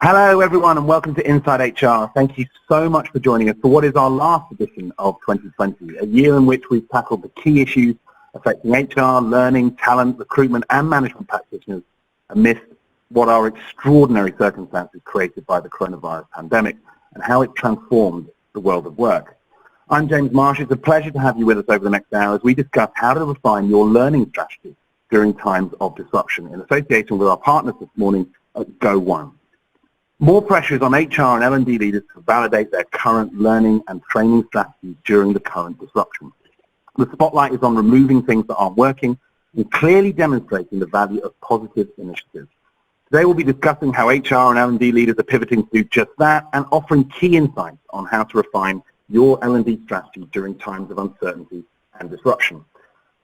Hello everyone and welcome to Inside HR. Thank you so much for joining us for what is our last edition of 2020, a year in which we've tackled the key issues affecting HR, learning, talent, recruitment and management practitioners amidst what are extraordinary circumstances created by the coronavirus pandemic and how it transformed the world of work. I'm James Marsh. It's a pleasure to have you with us over the next hour as we discuss how to refine your learning strategy during times of disruption in association with our partners this morning at Go1. More pressure is on HR and L&D leaders to validate their current learning and training strategies during the current disruption. The spotlight is on removing things that aren't working and clearly demonstrating the value of positive initiatives. Today we'll be discussing how HR and L&D leaders are pivoting to do just that and offering key insights on how to refine your L&D strategy during times of uncertainty and disruption.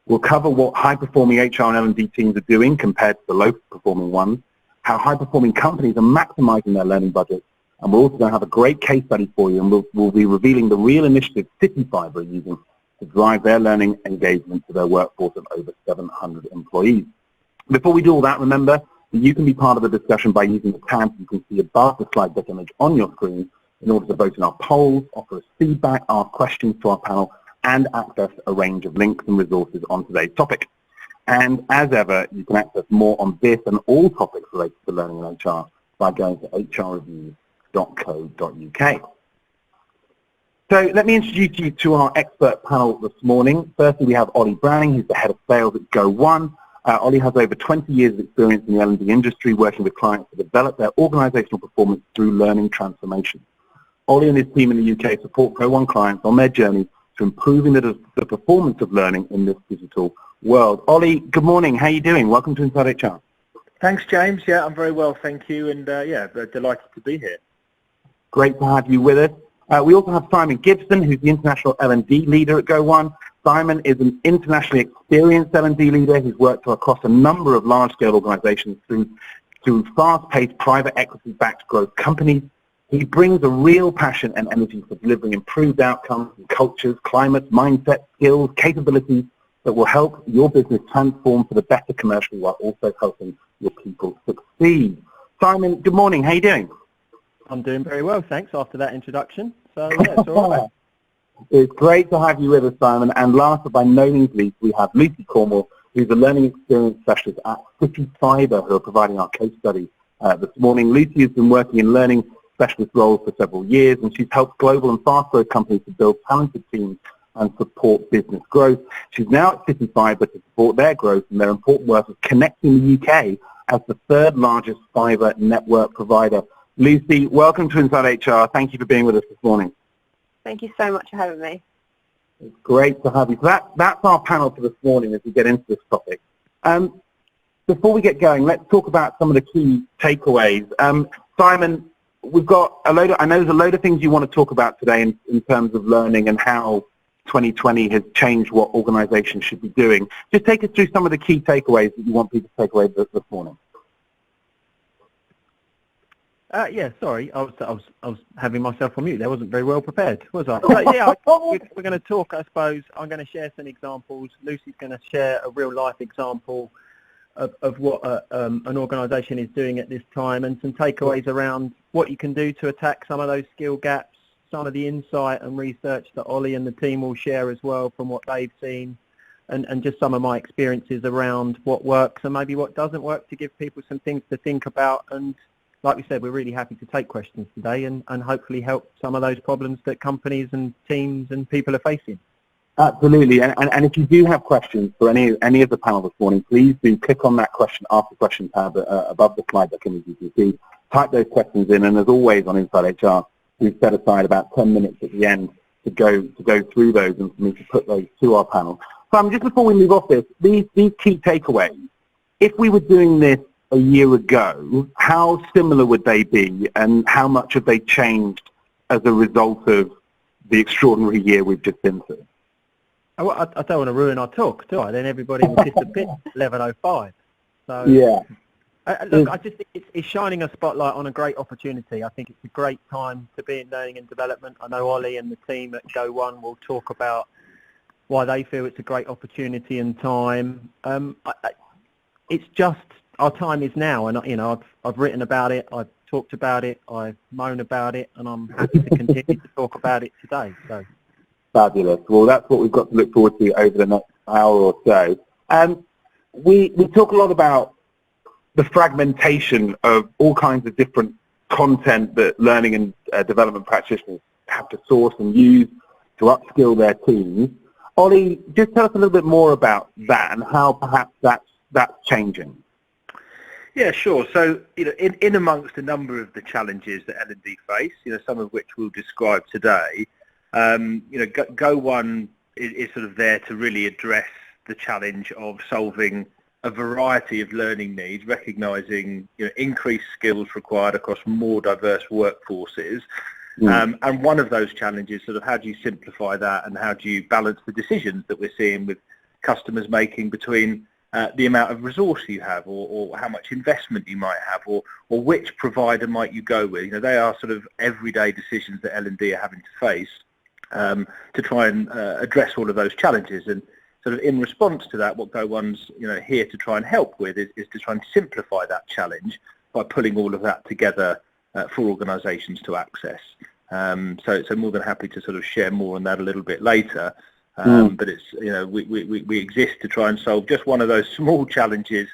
We'll cover what high-performing HR and L&D teams are doing compared to the low-performing ones, how high-performing companies are maximizing their learning budgets, and we're also going to have a great case study for you, and we'll be revealing the real initiative City Fibre are using to drive their learning engagement to their workforce of over 700 employees. Before we do all that, remember that you can be part of the discussion by using the tabs you can see above the slide deck image on your screen in order to vote in our polls, offer us feedback, ask questions to our panel, and access a range of links and resources on today's topic. And as ever, you can access more on this and all topics related to learning in HR by going to hrreviews.co.uk. So let me introduce you to our expert panel this morning. Firstly, we have Ollie Browning, who's the head of sales at Go1. Ollie has over 20 years of experience in the L&D industry working with clients to develop their organizational performance through learning transformation. Ollie and his team in the UK support Go1 clients on their journey to improving the performance of learning in this digital world. Ollie, good morning. How are you doing? Welcome to Inside HR. Thanks, James. Yeah, I'm very well, thank you, and very delighted to be here. Great to have you with us. We also have Simon Gibson, who's the International L&D Leader at Go1. Simon is an internationally experienced L&D leader who's worked across a number of large-scale organizations through fast-paced private equity-backed growth companies. He brings a real passion and energy for delivering improved outcomes in cultures, climates, mindsets, skills, capabilities that will help your business transform for the better commercially while also helping your people succeed. Simon, good morning. How are you doing? I'm doing very well, thanks, after that introduction. So, yeah, it's all right. It's great to have you with us, Simon. And last but by no means least, we have Lucy Cornwall, who's a learning experience specialist at City Fibre, who are providing our case study this morning. Lucy has been working in learning specialist roles for several years, and she's helped global and fast-growth companies to build talented teams and support business growth. She's now at City Fibre to support their growth and their important work of connecting the UK as the third largest fibre network provider. Lucy, welcome to Inside HR. Thank you for being with us this morning. Thank you so much for having me. It's great to have you. So that's our panel for this morning as we get into this topic. Before we get going, let's talk about some of the key takeaways. Simon, we've got I know there's a load of things you want to talk about today in terms of learning and how 2020 has changed what organizations should be doing. Just take us through some of the key takeaways that you want people to take away this morning. Yeah, sorry, I was having myself on mute. I wasn't very well prepared, was I? So, yeah, we're going to talk, I suppose. I'm going to share some examples. Lucy's going to share a real-life example of what an organisation is doing at this time and some takeaways around what you can do to attack some of those skill gaps, some of the insight and research that Ollie and the team will share as well from what they've seen, and just some of my experiences around what works and maybe what doesn't work to give people some things to think about. And like we said, we're really happy to take questions today and hopefully help some of those problems that companies and teams and people are facing. Absolutely, and if you do have questions for any of the panel this morning, please do click on that Ask the Question tab above the slide deck image you can see. Type those questions in, and as always on Inside HR, we've set aside about 10 minutes at the end to go through those and for me to put those to our panel. So just before we move off this, these key takeaways, if we were doing this a year ago, how similar would they be, and how much have they changed as a result of the extraordinary year we've just been through? I don't want to ruin our talk, do I? Then everybody will disappear at 11:05. So yeah. Look, I just think it's shining a spotlight on a great opportunity. I think it's a great time to be in learning and development. I know Ollie and the team at Go1 will talk about why they feel it's a great opportunity and time. It's just our time is now, and I've written about it. talked about it, I moan about it, and I'm happy to continue to talk about it today. So fabulous. Well, that's what we've got to look forward to over the next hour or so. We talk a lot about the fragmentation of all kinds of different content that learning and development practitioners have to source and use to upskill their teams. Ollie, just tell us a little bit more about that and how perhaps that's changing. Yeah, sure. So, in amongst a number of the challenges that L&D face, some of which we'll describe today, Go One is sort of there to really address the challenge of solving a variety of learning needs, recognising increased skills required across more diverse workforces. And one of those challenges, sort of how do you simplify that and how do you balance the decisions that we're seeing with customers making between the amount of resource you have or how much investment you might have or which provider might you go with. They are sort of everyday decisions that L&D are having to face to try and address all of those challenges. And sort of in response to that, what Go One's here to try and help with is to try and simplify that challenge by pulling all of that together for organisations to access. So more than happy to sort of share more on that a little bit later. But it's we exist to try and solve just one of those small challenges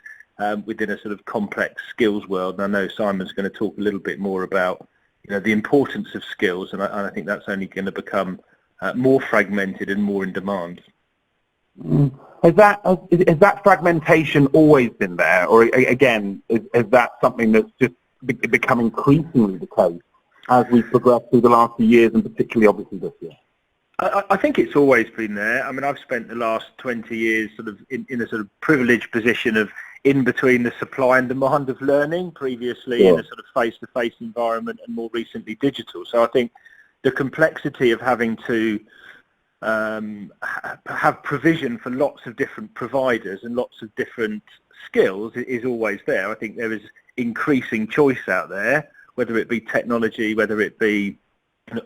within a sort of complex skills world. And I know Simon's going to talk a little bit more about the importance of skills, and I think that's only going to become more fragmented and more in demand. Has that fragmentation always been there, or again, is that something that's just become increasingly the case as we progress through the last few years, and particularly obviously this year? I think it's always been there. I mean, I've spent the last 20 years sort of in a sort of privileged position of in between the supply and demand of learning, previously in a sort of face-to-face environment and more recently digital. So I think the complexity of having to have provision for lots of different providers and lots of different skills is always there. I think there is increasing choice out there, whether it be technology, whether it be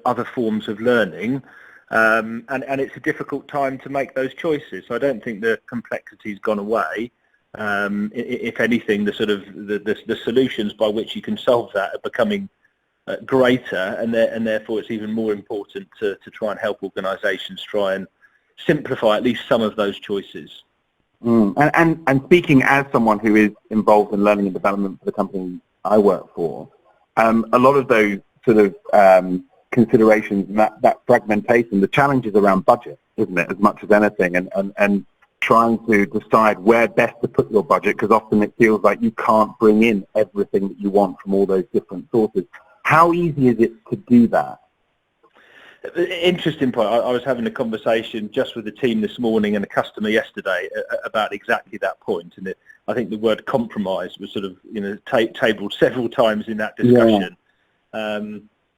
other forms of learning. And it's a difficult time to make those choices. So I don't think the complexity's gone away. If anything, the sort of the solutions by which you can solve that are becoming greater, and therefore it's even more important to try and help organisations try and simplify at least some of those choices. And speaking as someone who is involved in learning and development for the company I work for, a lot of those sort of considerations and that fragmentation, the challenge is around budget, isn't it, as much as anything, and trying to decide where best to put your budget, because often it feels like you can't bring in everything that you want from all those different sources. How easy is it to do that? Interesting point. I was having a conversation just with the team this morning and a customer yesterday about exactly that point, and I think the word compromise was sort of tabled several times in that discussion.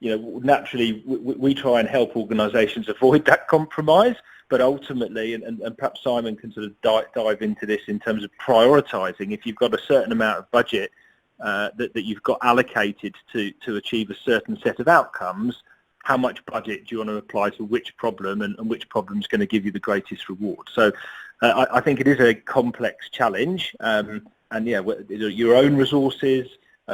Naturally we try and help organisations avoid that compromise, but ultimately, and perhaps Simon can sort of dive into this in terms of prioritising. If you've got a certain amount of budget that you've got allocated to achieve a certain set of outcomes, how much budget do you want to apply to which problem, and which problem is going to give you the greatest reward? So I think it is a complex challenge, and your own resources,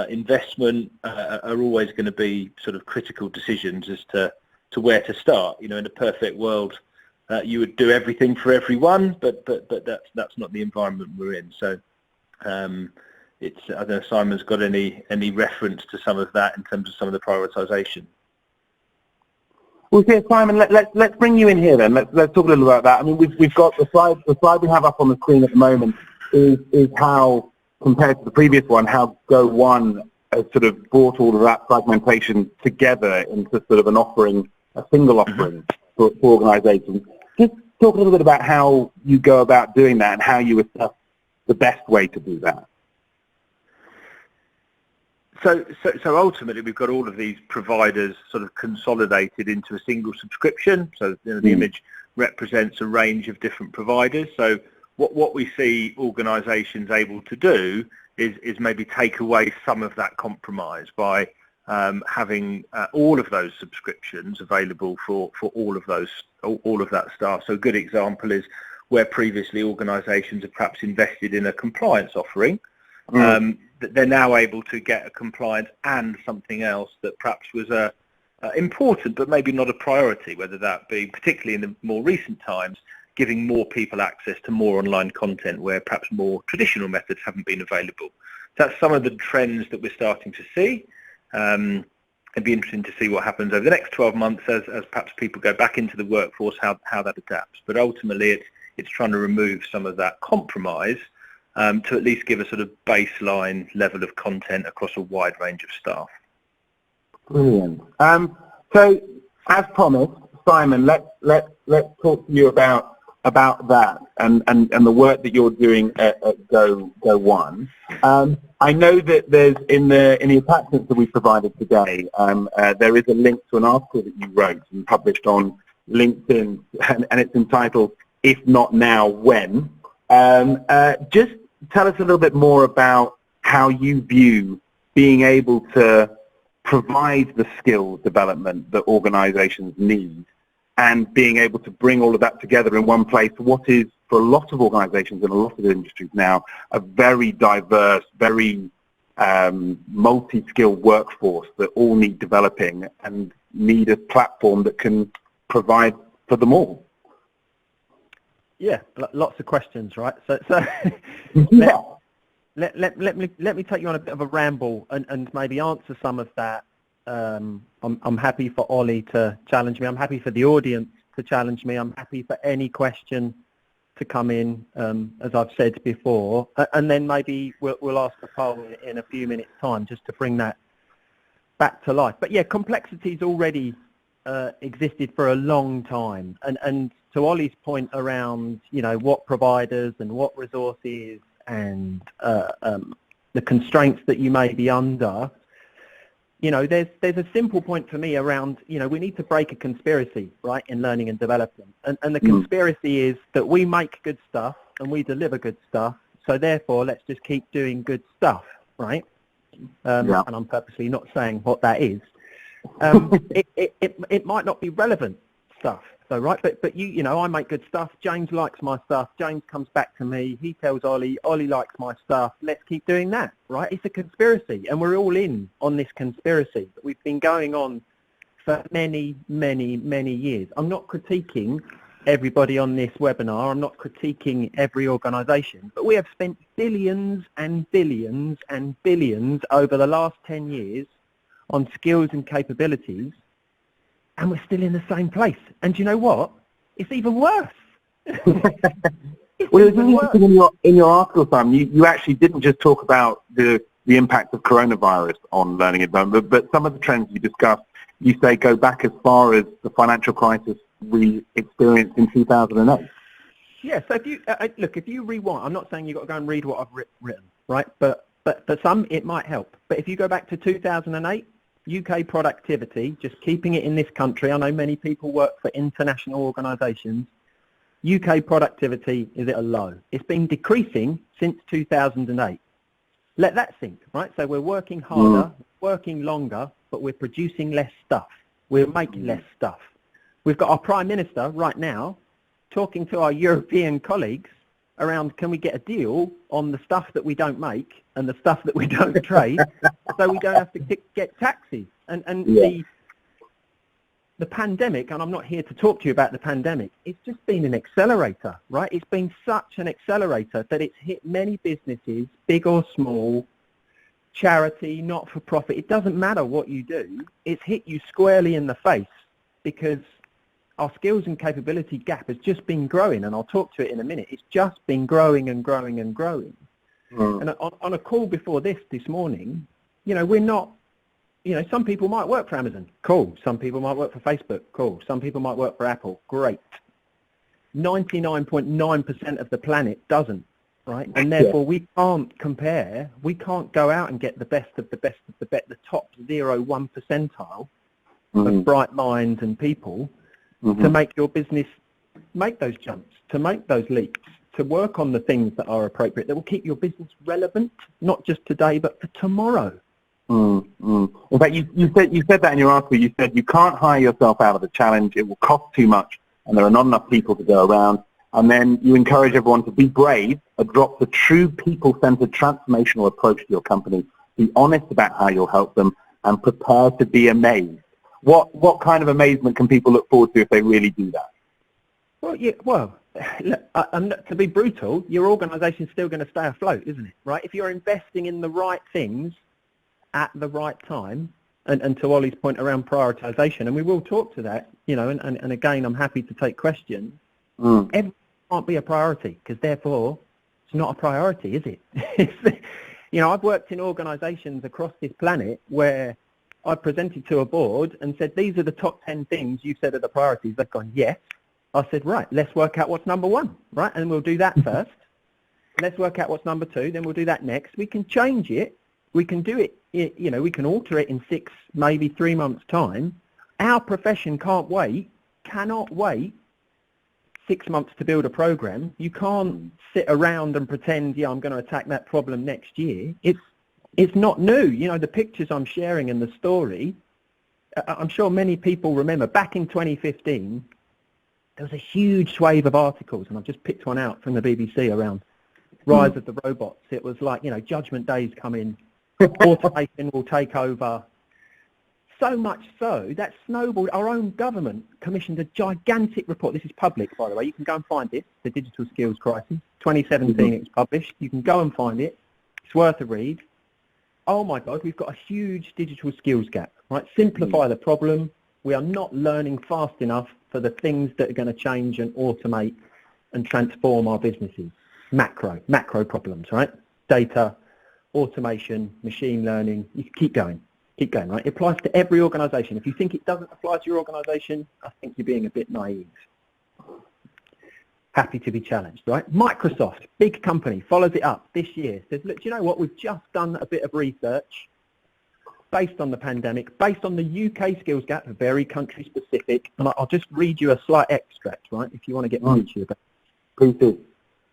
investment are always going to be sort of critical decisions as to where to start. In a perfect world, you would do everything for everyone, but that's not the environment we're in. So I don't know if Simon's got any reference to some of that in terms of some of the prioritisation. Well, yeah, Simon, let's bring you in here then. Let's talk a little about that. I mean, we've got the slide we have up on the screen at the moment is how, compared to the previous one, how Go One has sort of brought all of that fragmentation together into sort of an offering, a single offering for organisations. Just talk a little bit about how you go about doing that and how you assess the best way to do that. So ultimately, we've got all of these providers sort of consolidated into a single subscription. So the image represents a range of different providers. So what we see organisations able to do is maybe take away some of that compromise by having all of those subscriptions available for all of that staff. So a good example is where previously organisations have perhaps invested in a compliance offering. they're now able to get a compliance and something else that perhaps was important but maybe not a priority, whether that be, particularly in the more recent times, giving more people access to more online content where perhaps more traditional methods haven't been available. That's some of the trends that we're starting to see. It'd be interesting to see what happens over the next 12 months as perhaps people go back into the workforce, how that adapts. But ultimately, it's trying to remove some of that compromise to at least give a sort of baseline level of content across a wide range of staff. Brilliant. So, as promised, Simon, let's talk to you about that and the work that you're doing at Go One. I know that there's in the attachments that we provided today, there is a link to an article that you wrote and published on LinkedIn, and it's entitled "If Not Now, When." Just tell us a little bit more about how you view being able to provide the skill development that organisations need, and being able to bring all of that together in one place, what is, for a lot of organisations and a lot of industries now, a very diverse, very multi-skilled workforce that all need developing and need a platform that can provide for them all. Yeah, lots of questions, right? So Yeah. Let me take you on a bit of a ramble and maybe answer some of that. I'm happy for Ollie to challenge me. I'm happy for the audience to challenge me. I'm happy for any question to come in, as I've said before. And then maybe we'll ask the poll in a few minutes' time just to bring that back to life. But yeah, complexity's already existed for a long time. And to Ollie's point around, what providers and what resources and the constraints that you may be under, there's a simple point for me around, we need to break a conspiracy, right, in learning and development. And the conspiracy is that we make good stuff and we deliver good stuff, so therefore let's just keep doing good stuff, right? And I'm purposely not saying what that is. It might not be relevant stuff, though, right? But I make good stuff. James likes my stuff. James comes back to me. He tells Ollie likes my stuff. Let's keep doing that, right? It's a conspiracy, and we're all in on this conspiracy that we've been going on for many, many, many years. I'm not critiquing everybody on this webinar. I'm not critiquing every organisation, but we have spent billions and billions and billions over the last 10 years on skills and capabilities, and we're still in the same place. And do you know what? It's even worse. Well, it was interesting in your article, Simon, you actually didn't just talk about the impact of coronavirus on learning and development, but some of the trends you discussed, you say, go back as far as the financial crisis we experienced in 2008. Yeah, so if you rewind, I'm not saying you've got to go and read what I've written, right? But for some, it might help. But if you go back to 2008, UK productivity, just keeping it in this country, I know many people work for international organisations, UK productivity is at a low. It's been decreasing since 2008. Let that sink, right? So we're working harder, working longer, but we're producing less stuff. We're making less stuff. We've got our Prime Minister right now talking to our European colleagues around, can we get a deal on the stuff that we don't make and the stuff that we don't trade, so we don't have to get taxes. And the pandemic, and I'm not here to talk to you about the pandemic, it's just been an accelerator, right? It's been such an accelerator that it's hit many businesses, big or small, charity, not-for-profit. It doesn't matter what you do. It's hit you squarely in the face because our skills and capability gap has just been growing, and I'll talk to it in a minute. It's just been growing and growing and growing. And on a call before this morning, we're not, some people might work for Amazon. Cool. Some people might work for Facebook. Cool. Some people might work for Apple. Great. 99.9% of the planet doesn't, right? And therefore we can't compare. We can't go out and get the best of the best of the top 0.1 percentile of bright minds and people to make your business make those jumps, to make those leaps, to work on the things that are appropriate, that will keep your business relevant, not just today, but for tomorrow. In fact, you said that in your article. You said you can't hire yourself out of the challenge. It will cost too much, and there are not enough people to go around. And then you encourage everyone to be brave, adopt the true people-centered transformational approach to your company, be honest about how you'll help them, and prepare to be amazed. What kind of amazement can people look forward to if they really do that? Well, look, to be brutal, your organisation's still going to stay afloat, isn't it? Right? If you're investing in the right things at the right time, and to Ollie's point around prioritisation, and we will talk to that, you know, and again, I'm happy to take questions. Everything can't be a priority, because therefore it's not a priority, is it? You know, I've worked in organisations across this planet where I presented to a board and said, these are the top 10 things you said are the priorities. They've gone, yes. I said, right, let's work out what's number one, right? And we'll do that first. Let's work out what's number two, then we'll do that next. We can change it. We can do it, you know, we can alter it in 6, maybe 3 months' time. Our profession cannot wait 6 months to build a program. You can't sit around and pretend, yeah, I'm going to attack that problem next year. It's not new. You know, the pictures I'm sharing and the story, I'm sure many people remember back in 2015, there was a huge swathe of articles, and I've just picked one out from the BBC around rise of the robots. It was like, you know, Judgment Day's coming, automation will take over. So much so that snowballed. Our own government commissioned a gigantic report. This is public, by the way. You can go and find it, the Digital Skills Crisis. 2017 it was published. You can go and find it. It's worth a read. Oh my God, we've got a huge digital skills gap, right? Simplify the problem. We are not learning fast enough for the things that are going to change and automate and transform our businesses. Macro problems, right? Data, automation, machine learning. You keep going, right? It applies to every organisation. If you think it doesn't apply to your organisation, I think you're being a bit naive. Happy to be challenged, right? Microsoft, big company, follows it up this year. Says, look, do you know what? We've just done a bit of research based on the pandemic, based on the UK skills gap, very country specific. And I'll just read you a slight extract, right? If you want to get more into it. Please do.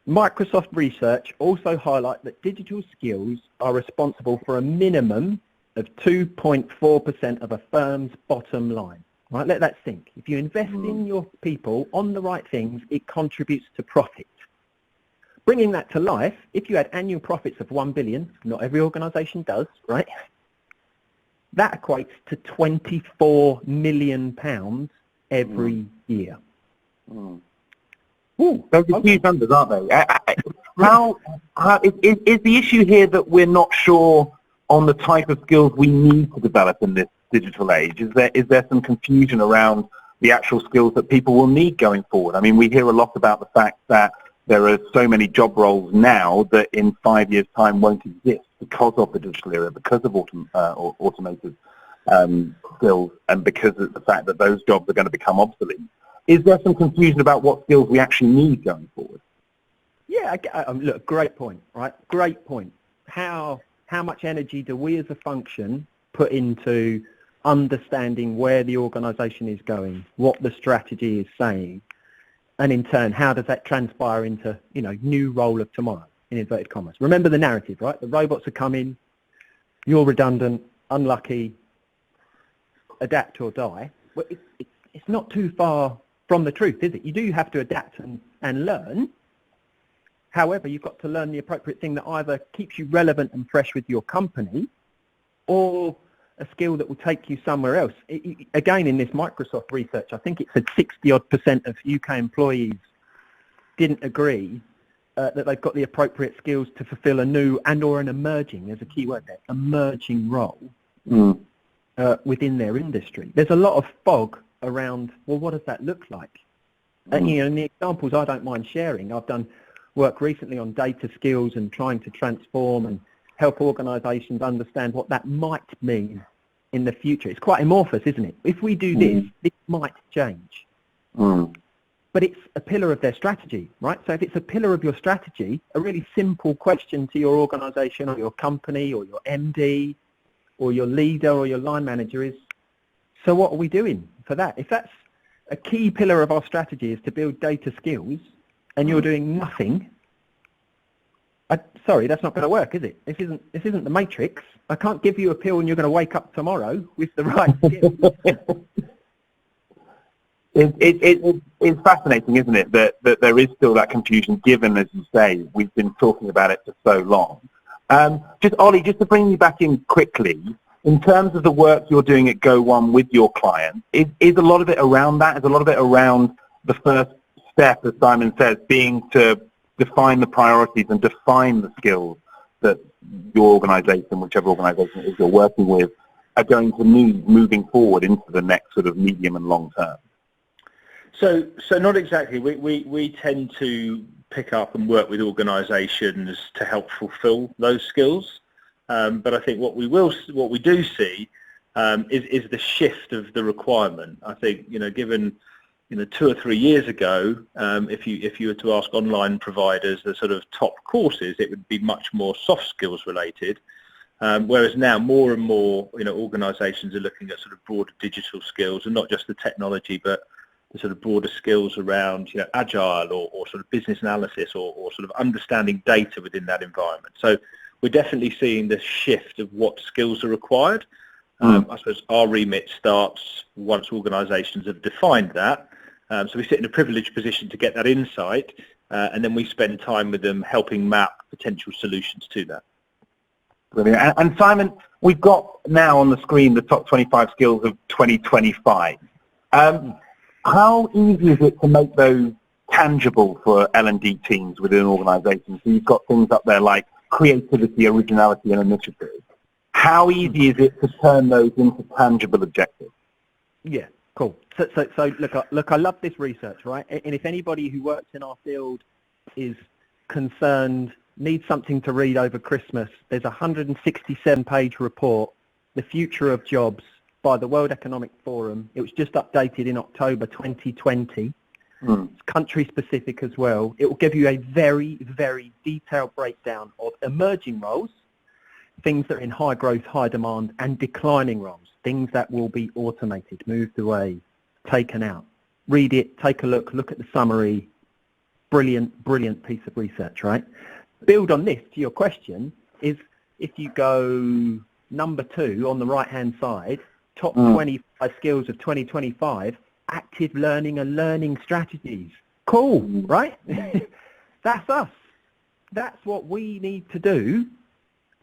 Microsoft research also highlight that digital skills are responsible for a minimum of 2.4% of a firm's bottom line. Right, let that sink. If you invest in your people on the right things, it contributes to profit. Bringing that to life, if you had annual profits of 1 billion, not every organisation does, right? That equates to £24 million every year. Ooh, those are huge numbers, aren't they? Is the issue here that we're not sure on the type of skills we need to develop in this digital age? Is there some confusion around the actual skills that people will need going forward? I mean, we hear a lot about the fact that there are so many job roles now that in 5 years' time won't exist because of the digital era, because of automated skills, and because of the fact that those jobs are going to become obsolete. Is there some confusion about what skills we actually need going forward? Yeah, look, great point, right? Great point. How much energy do we as a function put into understanding where the organisation is going, what the strategy is saying, and in turn, how does that transpire into, you know, new role of tomorrow, in inverted commas. Remember the narrative, right? The robots are coming, you're redundant, unlucky, adapt or die. Well, it's not too far from the truth, is it? You do have to adapt and learn. However, you've got to learn the appropriate thing that either keeps you relevant and fresh with your company, or a skill that will take you somewhere else. Again, in this Microsoft research, I think it said 60-odd% of UK employees didn't agree that they've got the appropriate skills to fulfill a new and or an emerging, there's a key word there, emerging role within their industry. There's a lot of fog around, well, what does that look like? And, you know, in the examples I don't mind sharing, I've done work recently on data skills and trying to transform and help organisations understand what that might mean in the future. It's quite amorphous, isn't it? If we do this, this might change. But it's a pillar of their strategy, right? So if it's a pillar of your strategy, a really simple question to your organisation or your company or your MD or your leader or your line manager is, so what are we doing for that? If that's a key pillar of our strategy is to build data skills and you're doing nothing, sorry, that's not going to work, is it? This isn't the Matrix. I can't give you a pill and you're going to wake up tomorrow with the right skills. It's fascinating, isn't it, that there is still that confusion, given, as you say, we've been talking about it for so long. Just Ollie, just to bring you back in quickly, in terms of the work you're doing at Go One with your clients, is a lot of it around that? Is a lot of it around the first step, as Simon says, being to define the priorities and define the skills that your organisation, whichever organisation it is you're working with, are going to need moving forward into the next sort of medium and long term? So not exactly. We tend to pick up and work with organisations to help fulfil those skills. But I think what we do see is the shift of the requirement. I think, given 2 or 3 years ago, if you were to ask online providers the sort of top courses, it would be much more soft skills related. Whereas now more and more, organisations are looking at sort of broader digital skills, and not just the technology, but the sort of broader skills around, agile or sort of business analysis or sort of understanding data within that environment. So we're definitely seeing this shift of what skills are required. I suppose our remit starts once organisations have defined that. So we sit in a privileged position to get that insight, and then we spend time with them helping map potential solutions to that. Brilliant. And Simon, we've got now on the screen the top 25 skills of 2025. How easy is it to make those tangible for L&D teams within organisations? So you've got things up there like creativity, originality and initiative. How easy is it to turn those into tangible objectives? Yeah, cool. So look, I love this research, right? And if anybody who works in our field is concerned, needs something to read over Christmas, there's a 167-page report, The Future of Jobs, by the World Economic Forum. It was just updated in October 2020. It's country-specific as well. It will give you a very, very detailed breakdown of emerging roles, things that are in high growth, high demand, and declining roles, things that will be automated, moved away, taken out. Read it, take a look at the summary. Brilliant, brilliant piece of research, right? Build on this to your question is, if you go number 2 on the right-hand side, top 25 skills of 2025, active learning and learning strategies. Cool, right? That's us. That's what we need to do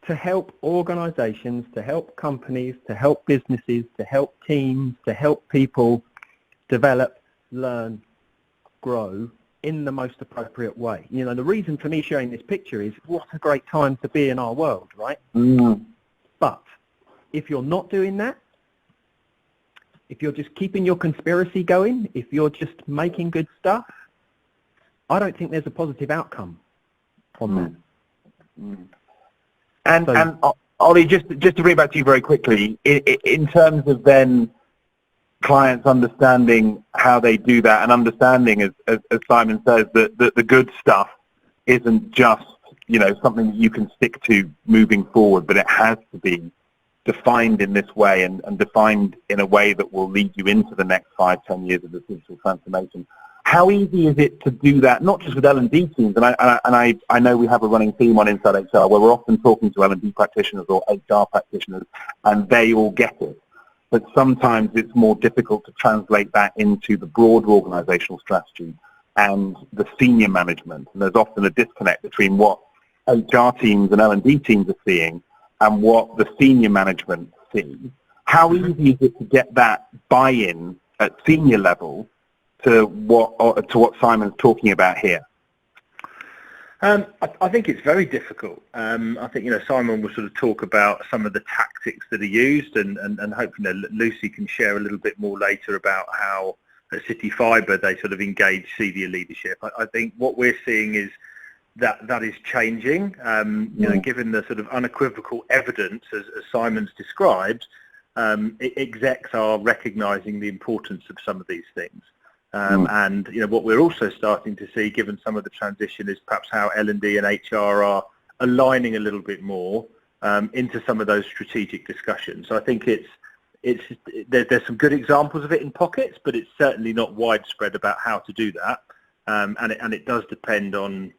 to help organisations, to help companies, to help businesses, to help teams, to help people develop, learn, grow in the most appropriate way. The reason for me sharing this picture is what a great time to be in our world, right? But if you're not doing that, if you're just keeping your conspiracy going, if you're just making good stuff, I don't think there's a positive outcome on that. And Ollie, just to bring it back to you very quickly, in terms of then clients understanding how they do that and understanding, as Simon says, that the good stuff isn't just, something that you can stick to moving forward, but it has to be defined in this way and defined in a way that will lead you into the next 5-10 years of the digital transformation. How easy is it to do that, not just with L&D teams, and I know we have a running theme on Inside HR where we're often talking to L&D practitioners or HR practitioners, and they all get it. But sometimes it's more difficult to translate that into the broader organisational strategy and the senior management. And there's often a disconnect between what HR teams and L&D teams are seeing and what the senior management sees. How easy is it to get that buy-in at senior level to what Simon's talking about here? I think it's very difficult. I think, Simon will sort of talk about some of the tactics that are used, and hopefully Lucy can share a little bit more later about how at City Fibre they sort of engage senior leadership. I think what we're seeing is that is changing. Given the sort of unequivocal evidence, as Simon's described, execs are recognising the importance of some of these things. And what we're also starting to see, given some of the transition, is perhaps how L&D and HR are aligning a little bit more into some of those strategic discussions. So I think there's some good examples of it in pockets, but it's certainly not widespread about how to do that. And it does depend on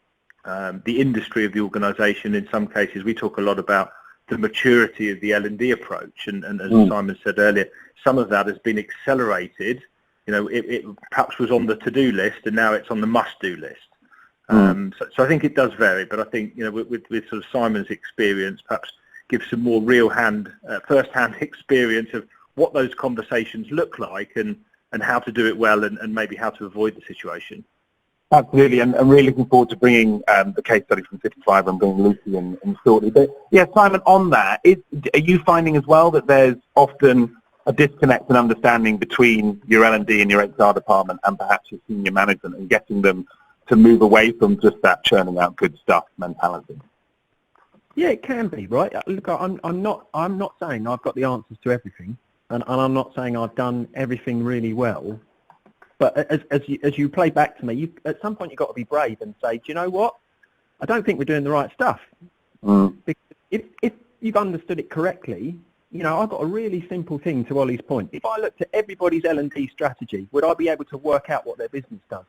the industry of the organisation. In some cases, we talk a lot about the maturity of the L&D approach, and as Simon said earlier, some of that has been accelerated it perhaps was on the to-do list and now it's on the must-do list. So I think it does vary, but I think, with sort of Simon's experience, perhaps give some more first-hand experience of what those conversations look like and how to do it well and maybe how to avoid the situation. Absolutely, and I'm really looking forward to bringing the case study from City Fibre and bringing Lucy in shortly. But yeah, Simon, on that, are you finding as well that there's often a disconnect in understanding between your L&D and your HR department and perhaps your senior management and getting them to move away from just that churning out good stuff mentality? Yeah, it can be, right? Look, I'm not saying I've got the answers to everything, and I'm not saying I've done everything really well. But as you play back to me, at some point you've got to be brave and say, do you know what? I don't think we're doing the right stuff. Because if you've understood it correctly, I've got a really simple thing to Ollie's point. If I looked at everybody's L&D strategy, would I be able to work out what their business does?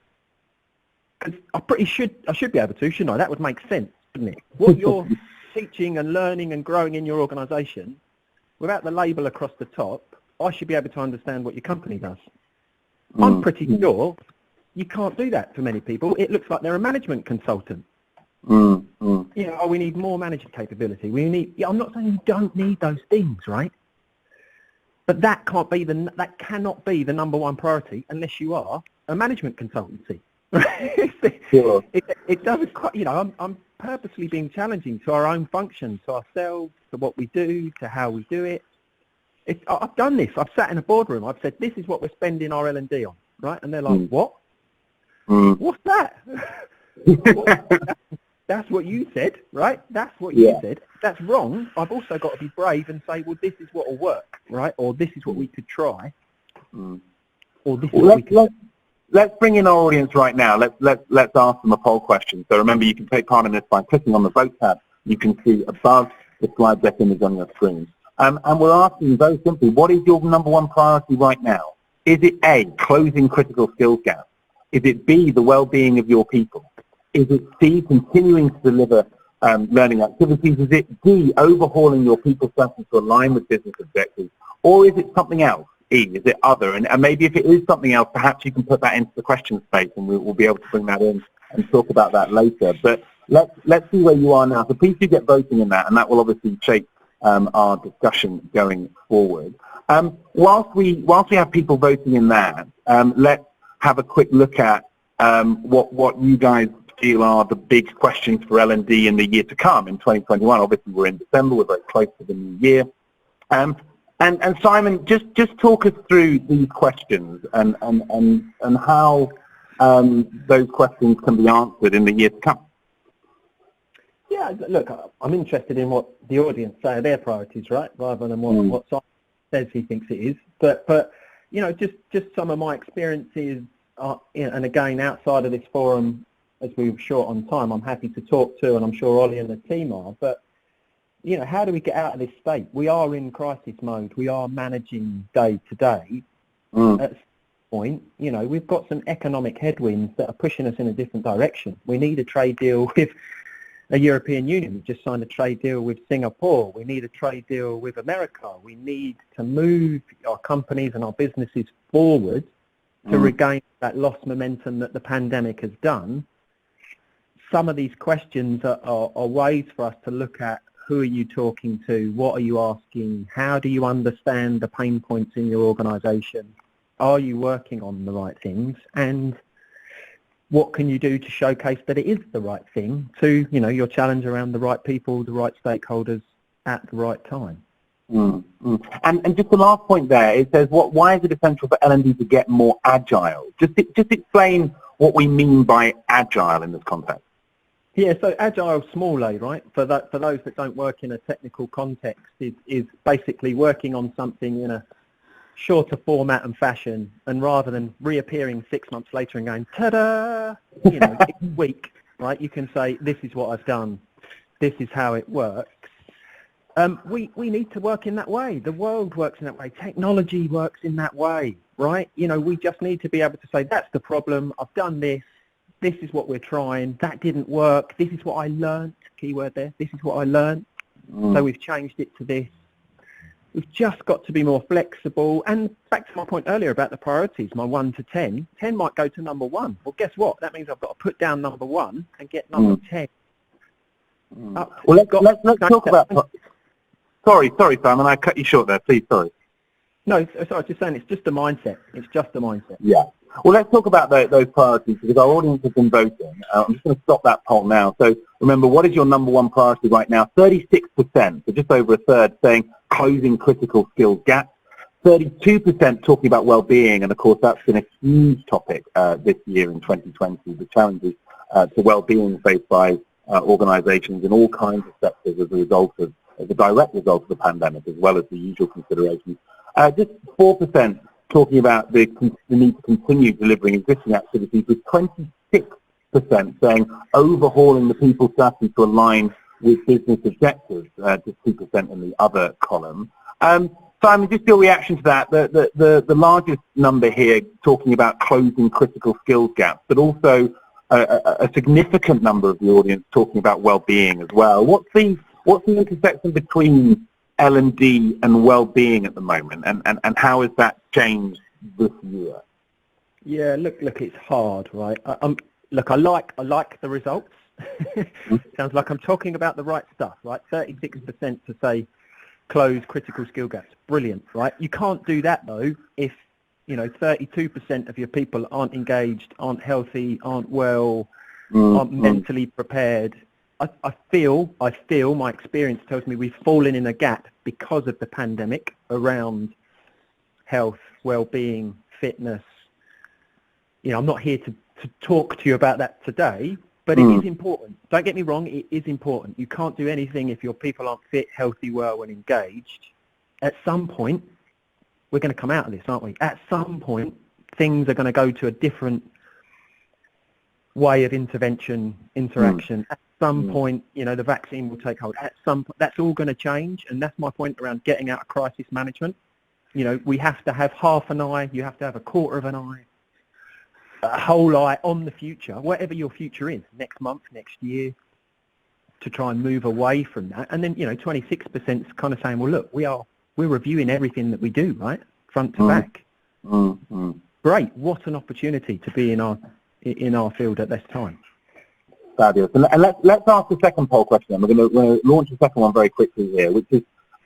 Because I should be able to, shouldn't I? That would make sense, wouldn't it? What you're teaching and learning and growing in your organisation, without the label across the top, I should be able to understand what your company does. I'm pretty sure you can't do that for many people. It looks like they're a management consultant. We need more management capability. I'm not saying you don't need those things, right? But that cannot be the number one priority unless you are a management consultancy. Sure. It doesn't quite, I'm purposely being challenging to our own functions, to ourselves, to what we do, to how we do it. I've done this. I've sat in a boardroom. I've said, this is what we're spending our L&D on, right? And they're like, what? What's that? That's what you said, right? That's what you said. That's wrong. I've also got to be brave and say, well, this is what will work, right? Or this is what we could try. Or this is what we could... Let's bring in our audience right now. Let's ask them a poll question. So remember, you can take part in this by clicking on the vote tab. You can see above the slide deck image on your screen. And we're asking very simply, what is your number one priority right now? Is it A, closing critical skills gaps? Is it B, the well-being of your people? Is it C, continuing to deliver learning activities? Is it D, overhauling your people strategy to align with business objectives? Or is it something else? E, is it other? And maybe if it is something else, perhaps you can put that into the question space and we'll be able to bring that in and talk about that later. But let's see where you are now. So please do get voting in that, and that will obviously shape our discussion going forward. Whilst we have people voting in that, let's have a quick look at what you guys feel are the big questions for L&D in the year to come in 2021. Obviously, we're in December. We're very close to the new year. And Simon, just talk us through these questions and how those questions can be answered in the year to come. Yeah, look, I'm interested in what the audience say are their priorities, right, rather than what Simon says he thinks it is. But just some of my experiences, and again, outside of this forum, as we're short on time, I'm happy to talk to, and I'm sure Ollie and the team are. But how do we get out of this state? We are in crisis mode. We are managing day to day. At some point, we've got some economic headwinds that are pushing us in a different direction. We need a trade deal with a European Union. We just signed a trade deal with Singapore. We need a trade deal with America. We need to move our companies and our businesses forward to regain that lost momentum that the pandemic has done. Some of these questions are ways for us to look at who are you talking to, what are you asking, how do you understand the pain points in your organisation, are you working on the right things, and what can you do to showcase that it is the right thing to, your challenge around the right people, the right stakeholders at the right time. And just the last point there, it says, why is it essential for L&D to get more agile? Just explain what we mean by agile in this context. Yeah, so agile, small a, right? For those that don't work in a technical context, is basically working on something in a shorter format and fashion, and rather than reappearing 6 months later and going, ta-da, next week, right? You can say, this is what I've done, this is how it works. We need to work in that way. The world works in that way. Technology works in that way, right? We just need to be able to say, that's the problem, I've done this is what we're trying, that didn't work, this is what I learned, keyword there, this is what I learned, so we've changed it to this. We've just got to be more flexible. And back to my point earlier about the priorities, my 1 to 10, 10 might go to number 1. Well, guess what? That means I've got to put down number 1 and get number 10. Well, let's talk about... Sorry, Simon, I cut you short there. Please, sorry. No, sorry, I was just saying it's just a mindset. It's just a mindset. Yeah. Well, let's talk about those priorities because our audience has been voting. I'm just going to stop that poll now. So remember, what is your number 1 priority right now? 36%, so just over a third, saying closing critical skills gaps. 32% talking about well-being, and of course that's been a huge topic this year in 2020, the challenges to well-being faced by organisations in all kinds of sectors as a result of the direct result of the pandemic, as well as the usual considerations. Just 4% talking about the need to continue delivering existing activities, with 26% saying overhauling the people strategy to align with business objectives, just 2% in the other column. Simon, just your reaction to that, the largest number here talking about closing critical skills gaps, but also a significant number of the audience talking about well-being as well. What's the intersection between L&D and well-being at the moment, and how has that changed this year? Yeah, look, it's hard, right? Look, I like the results. Sounds like I'm talking about the right stuff, right? 36% to say close critical skill gaps. Brilliant, right? You can't do that though if 32% of your people aren't engaged, aren't healthy, aren't well, aren't mentally prepared. I feel my experience tells me we've fallen in a gap because of the pandemic around health, well-being, fitness. I'm not here to talk to you about that today, but it is important. Don't get me wrong, it is important. You can't do anything if your people aren't fit, healthy, well, and engaged. At some point, we're going to come out of this, aren't we? At some point, things are going to go to a different way of interaction. At some point, the vaccine will take hold. At some point, that's all going to change, and that's my point around getting out of crisis management. We have to have half an eye. You have to have a quarter of an eye, a whole eye on the future, whatever your future is, next month, next year, to try and move away from that. And then, 26% is kind of saying, well, look, we're reviewing everything that we do, right, front to back. Great. What an opportunity to be in our field at this time. Fabulous. And let's ask the second poll question. We're going to launch the second one very quickly here, which is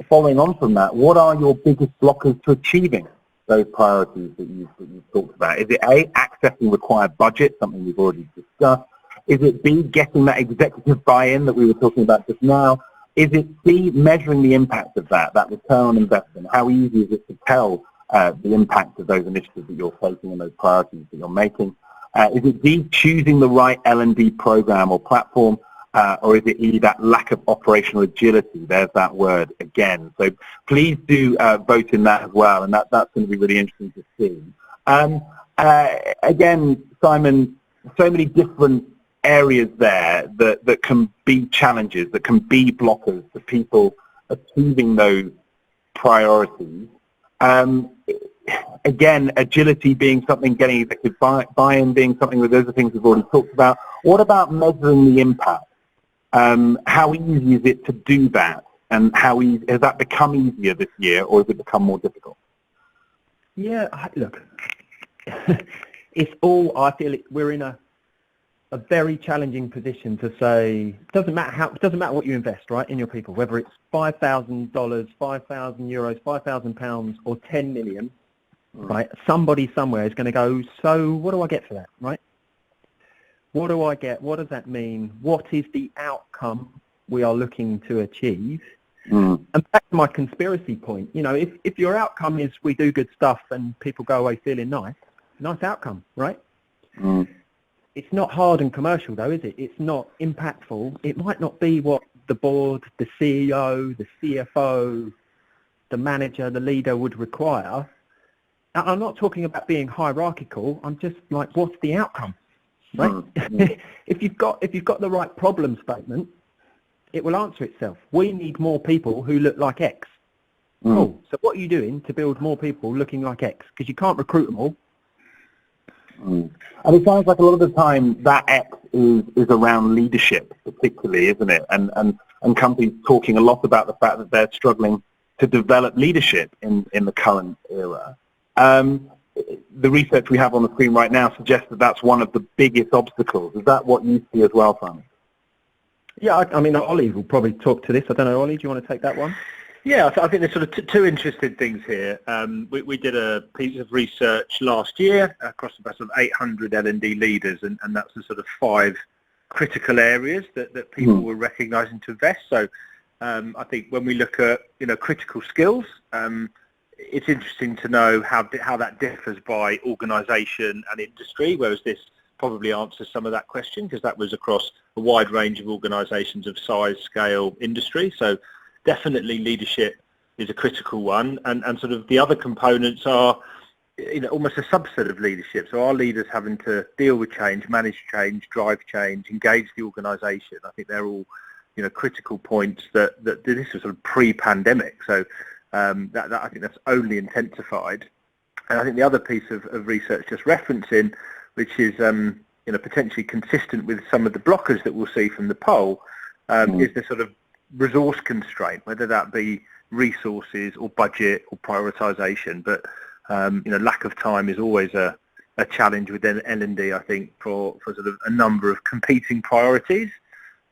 following on from that. What are your biggest blockers to achieving those priorities that you've talked about? Is it A, accessing required budget, something we've already discussed? Is it B, getting that executive buy-in that we were talking about just now? Is it C, measuring the impact of that return on investment? How easy is it to tell the impact of those initiatives that you're facing and those priorities that you're making? Is it D, choosing the right L&D program or platform? Or is it E, that lack of operational agility? There's that word again. So please do vote in that as well, and that's going to be really interesting to see. Again, Simon, so many different areas there that can be challenges, that can be blockers for people achieving those priorities. Again, agility being something, getting executive buy-in being something, those are things we've already talked about. What about measuring the impact? How easy is it to do that? And has that become easier this year, or has it become more difficult? Yeah, look, it's all, I feel we're in a very challenging position to say, doesn't matter what you invest, right, in your people, whether it's $5,000, €5,000, £5,000, or 10 million, right? Somebody somewhere is going to go, so what do I get for that, right? What do I get? What does that mean? What is the outcome we are looking to achieve? And back to my conspiracy point, if your outcome is we do good stuff and people go away feeling nice outcome, right? It's not hard and commercial though, is it? It's not impactful. It might not be what the board, the CEO, the CFO, the manager, the leader would require. I'm not talking about being hierarchical. I'm just like, what's the outcome? Right? If you've got the right problem statement, it will answer itself. We need more people who look like X. Cool. So what are you doing to build more people looking like X? Because you can't recruit them all. And it sounds like a lot of the time that X is around leadership, particularly, isn't it? And companies talking a lot about the fact that they're struggling to develop leadership in the current era. The research we have on the screen right now suggests that that's one of the biggest obstacles. Is that what you see as well, Simon? Yeah, I mean, Ollie will probably talk to this. I don't know, Ollie, do you want to take that one? Yeah, I think there's sort of two interesting things here. We did a piece of research last year across about sort of 800 L&D leaders, and that's the sort of 5 critical areas that people were recognising to invest. So I think when we look at critical skills, it's interesting to know how that differs by organisation and industry, whereas this probably answers some of that question because that was across a wide range of organisations of size, scale, industry. So definitely leadership is a critical one, and sort of the other components are almost a subset of leadership. So our leaders having to deal with change, manage change, drive change, engage the organisation. I think they're all critical points that this was sort of pre-pandemic. So that I think that's only intensified. And I think the other piece of research just referencing, which is potentially consistent with some of the blockers that we'll see from the poll, is the sort of resource constraint, whether that be resources or budget or prioritisation. But lack of time is always a challenge within L&D, I think, for sort of a number of competing priorities.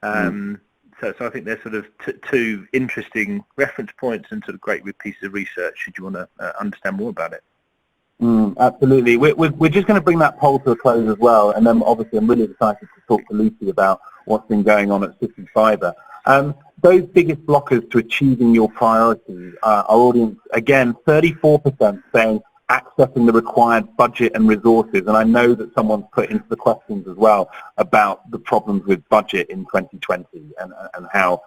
So I think there's sort of two interesting reference points and sort of great pieces of research should you want to understand more about it. Absolutely. We're just going to bring that poll to a close as well, and then obviously I'm really excited to talk to Lucy about what's been going on at City Fibre. Those biggest blockers to achieving your priorities, our audience, again, 34% saying accessing the required budget and resources, and I know that someone's put into the questions as well about the problems with budget in 2020 and how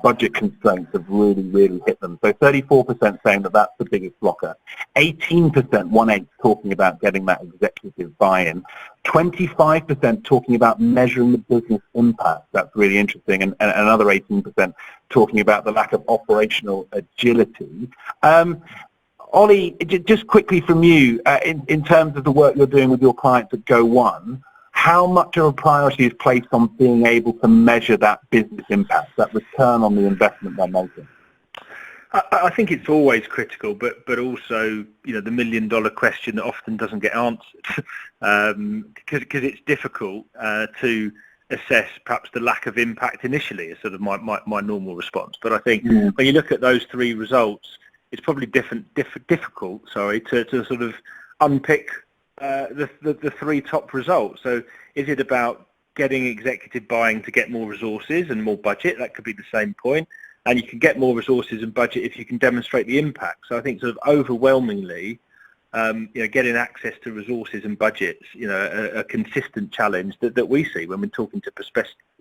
budget constraints have really hit them. So 34% saying that that's the biggest blocker. 18% talking about getting that executive buy-in. 25% talking about measuring the business impact. That's really interesting. And another 18% talking about the lack of operational agility. Ollie, just quickly from you, in terms of the work you're doing with your clients at Go One, how much of a priority is placed on being able to measure that business impact, that return on the investment they're making? I think it's always critical, but also, the $1 million question that often doesn't get answered, because it's difficult to assess perhaps the lack of impact initially is sort of my normal response. But I think when you look at those 3 results, it's probably difficult to sort of unpick the 3 top results. So is it about getting executive buying to get more resources and more budget? That could be the same point. And you can get more resources and budget if you can demonstrate the impact. So I think sort of overwhelmingly, getting access to resources and budgets, a consistent challenge that we see when we're talking to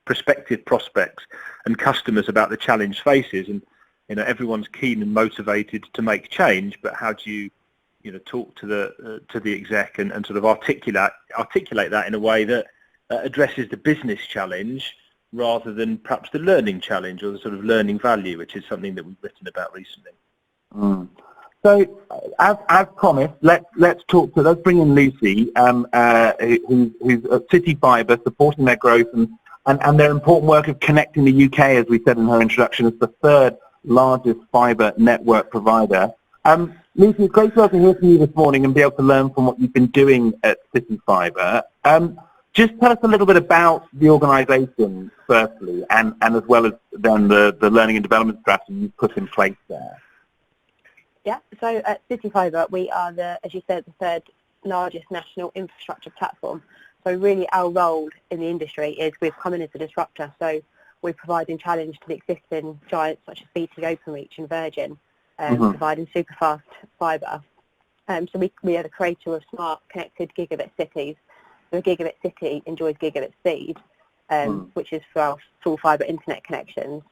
prospective prospects and customers about the challenge faces. And everyone's keen and motivated to make change, but how do you talk to the exec and sort of articulate that in a way that addresses the business challenge rather than perhaps the learning challenge or the sort of learning value, which is something that we've written about recently. So, as promised, let's bring in Lucy, who's at City Fibre, supporting their growth and their important work of connecting the UK, as we said in her introduction, as the 3rd largest fibre network provider. Lucy, it's great to be able to hear from you this morning and be able to learn from what you've been doing at City Fibre. Just tell us a little bit about the organisation, firstly, and as well as then the learning and development strategy you've put in place there. Yeah, so at City Fibre, we are, as you said, the 3rd largest national infrastructure platform. So really our role in the industry is we've come in as a disruptor. So we're providing challenge to the existing giants such as BT Openreach and Virgin, providing super fast fibre. So we are the creator of smart, connected gigabit cities. So a gigabit city enjoys gigabit speed, which is for our full fibre internet connections,